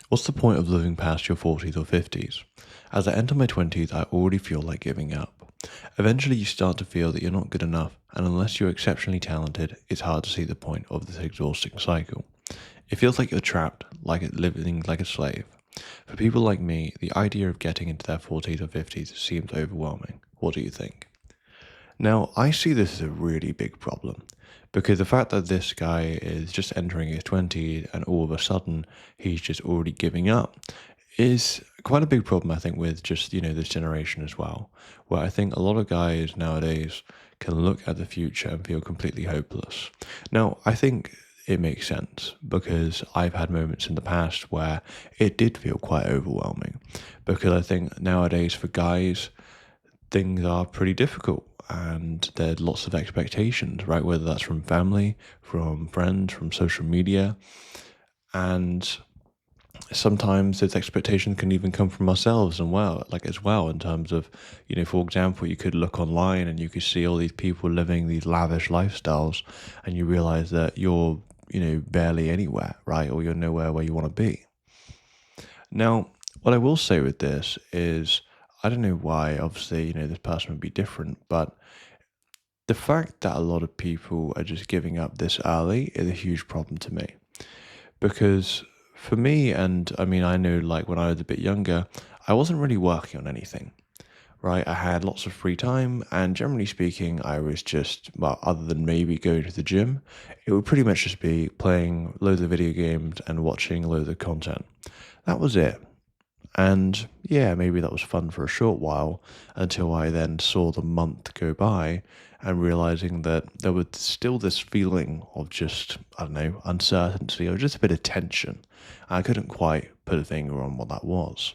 What's the point of living past your 40s or 50s? As I enter my 20s, I already feel like giving up. Eventually, you start to feel that you're not good enough, and unless you're exceptionally talented, it's hard to see the point of this exhausting cycle. It feels like you're trapped, like living like a slave. For people like me, the idea of getting into their 40s or 50s seems overwhelming. What do you think? Now, I see this as a really big problem because the fact that this guy is just entering his 20s and all of a sudden he's just already giving up is quite a big problem, I think, with just, this generation as well, where I think a lot of guys nowadays can look at the future and feel completely hopeless. Now, I think it makes sense because I've had moments in the past where it did feel quite overwhelming because I think nowadays for guys, things are pretty difficult and there's lots of expectations, right? Whether that's from family, from friends, from social media. And sometimes those expectations can even come from ourselves and as well, in terms of, for example, you could look online and you could see all these people living these lavish lifestyles and you realize that you're, barely anywhere, right? Or you're nowhere where you want to be. Now, what I will say with this is, I don't know why, obviously, this person would be different, but the fact that a lot of people are just giving up this early is a huge problem to me. Because for me, and I mean, I know like when I was a bit younger, I wasn't really working on anything, right? I had lots of free time, and generally speaking, I was just, well, other than maybe going to the gym, it would pretty much just be playing loads of video games and watching loads of content. That was it. And yeah, maybe that was fun for a short while until I then saw the month go by and realizing that there was still this feeling of just, I don't know, uncertainty or just a bit of tension. I couldn't quite put a finger on what that was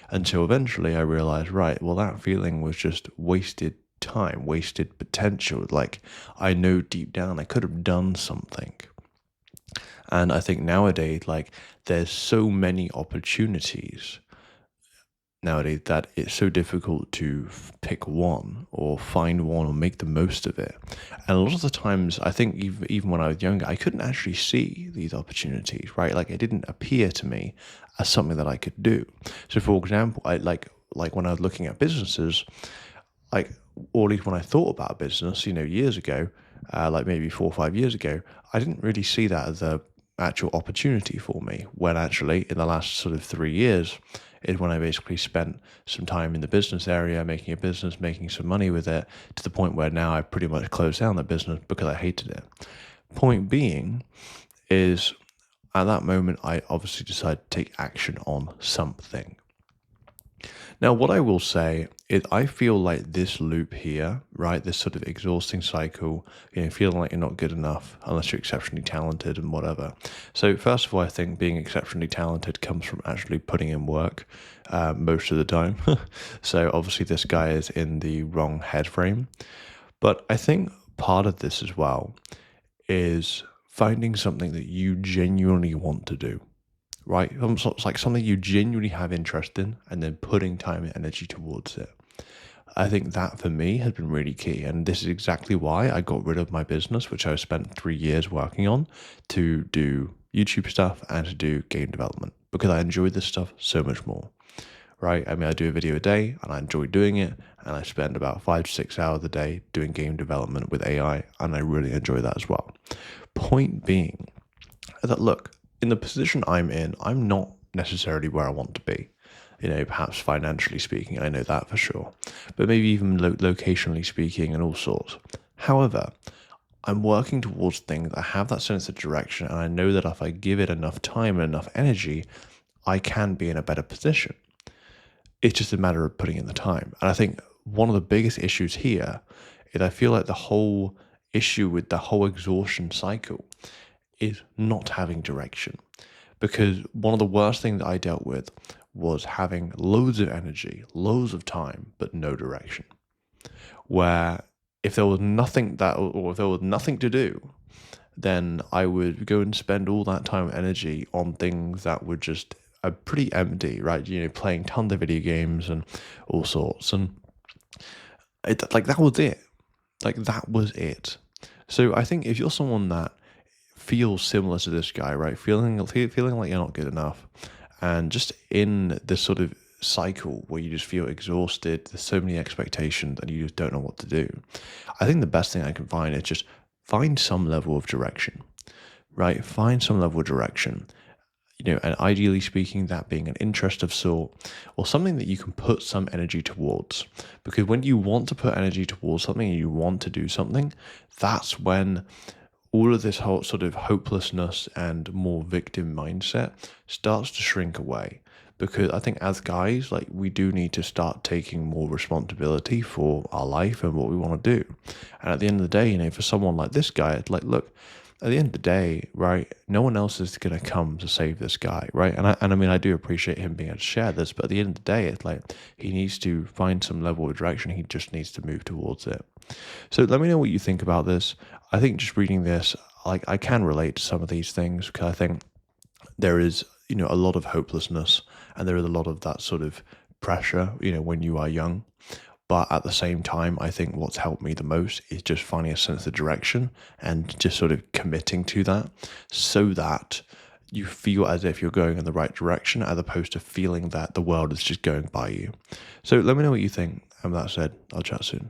until eventually I realized, right, well, that feeling was just wasted time, wasted potential. Like I know deep down I could have done something. And I think nowadays, like, there's so many opportunities nowadays that it's so difficult to pick one or find one or make the most of it. And a lot of the times, I think even when I was younger, I couldn't actually see these opportunities, right? Like it didn't appear to me as something that I could do. So, for example, I like when I was looking at businesses, like, or at least when I thought about a business, years ago, like maybe 4 or 5 years ago, I didn't really see that as a actual opportunity for me. When actually, in the last sort of 3 years, is when I basically spent some time in the business area, making a business, making some money with it, to the point where now I pretty much closed down the business because I hated it. Point being is, at that moment, I obviously decided to take action on something. Now, what I will say is, I feel like this loop here, right, this sort of exhausting cycle, feeling like you're not good enough unless you're exceptionally talented and whatever. So, first of all, I think being exceptionally talented comes from actually putting in work most of the time. So, obviously, this guy is in the wrong head frame. But I think part of this as well is finding something that you genuinely want to do, right? It's like something you genuinely have interest in and then putting time and energy towards it. I think that for me has been really key. And this is exactly why I got rid of my business, which I spent 3 years working on, to do YouTube stuff and to do game development because I enjoyed this stuff so much more, right? I mean, I do a video a day and I enjoy doing it. And I spend about 5 to 6 hours a day doing game development with AI. And I really enjoy that as well. Point being that, look, in the position I'm in, I'm not necessarily where I want to be. Perhaps financially speaking, I know that for sure, but maybe even locationally speaking and all sorts. However, I'm working towards things that have that sense of direction, and I know that if I give it enough time and enough energy, I can be in a better position. It's just a matter of putting in the time. And I think one of the biggest issues here is I feel like the whole issue with the whole exhaustion cycle is not having direction. Because one of the worst things that I dealt with was having loads of energy, loads of time, but no direction. Where if there was nothing or if there was nothing to do, then I would go and spend all that time and energy on things that were just pretty empty, right? Playing tons of video games and all sorts. And like that was it. Like that was it. So I think if you're someone that feels similar to this guy, right? Feeling like you're not good enough, And just in this sort of cycle where you just feel exhausted, there's so many expectations and you just don't know what to do. I think the best thing I can find is just find some level of direction, right? Find some level of direction, and ideally speaking, that being an interest of sort or something that you can put some energy towards. Because when you want to put energy towards something and you want to do something, that's when all of this whole sort of hopelessness and more victim mindset starts to shrink away. Because I think as guys, like, we do need to start taking more responsibility for our life and what we want to do. And at the end of the day, for someone like this guy, it's like, look, at the end of the day, right, no one else is going to come to save this guy, right? And I mean, I do appreciate him being able to share this, but at the end of the day, it's like he needs to find some level of direction. He just needs to move towards it. So let me know what you think about this. I think just reading this, like, I can relate to some of these things because I think there is, a lot of hopelessness and there is a lot of that sort of pressure, when you are young. But at the same time, I think what's helped me the most is just finding a sense of direction and just sort of committing to that so that you feel as if you're going in the right direction as opposed to feeling that the world is just going by you. So let me know what you think. And that said, I'll chat soon.